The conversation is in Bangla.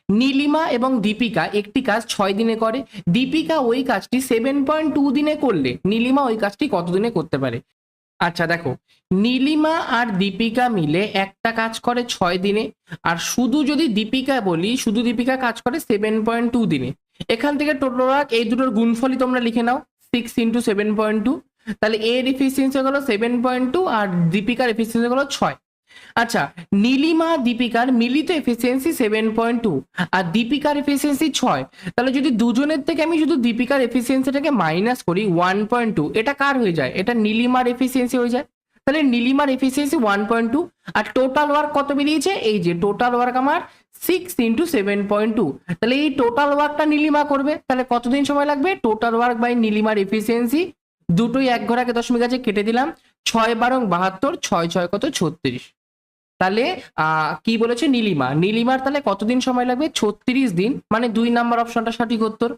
নীলিমা এবং দীপিকা একটি কাজ 6 দিনে করে, দীপিকা ওই কাজটি 7.2 দিনে করলে নীলিমা ওই কাজটি কত দিনে করতে পারে? আচ্ছা দেখো, নীলিমা আর দীপিকা মিলে একটা কাজ করে 6 দিনে, আর শুধু যদি দীপিকা বলি, শুধু দীপিকা কাজ করে 7.2 দিনে। এখান থেকে টোটাল ওয়ার্ক এই দুটোর গুণফলই তোমরা লিখে নাও, 6 × 7.2। তাহলে এর এফিসিয়েন্সি হলো 7.2 আর দীপিকার এফিসিয়েন্সি হলো 6। আচ্ছা, নীলিমা দীপিকার মিলিত এফিসিয়েন্সি 7.2 আর দীপিকার এফিসিয়েন্সি 6। তাহলে যদি দুজনের থেকে আমি শুধু দীপিকার এফিসিয়েন্সিটাকে মাইনাস করি 1.2, এটা কার হয়ে যায়? এটা নীলিমার এফিসিয়েন্সি হয়ে যায়। তাহলে নীলিমার এফিসিয়েন্সি 1.2 আর টোটাল ওয়ার্ক কত বেরিয়েছে? এই যে টোটাল ওয়ার্ক আমার 6 × 7.2। তাহলে এই টোটাল ওয়ার্কটা নীলিমা করবে, তাহলে কতদিন সময় লাগবে? টোটাল ওয়ার্ক বাই নীলিমার এফিসিয়েন্সি, দুটোই এক ঘর আগে দশমিক আছে, কেটে দিলাম। 6 × 12 = 72, 6 × 6 = 36। তাহলে কি বলেছে নীলিমা, নীলিমার তাহলে কতদিন সময় লাগবে? 36 দিন, মানে 2 নাম্বার অপশনটা সঠিক উত্তর।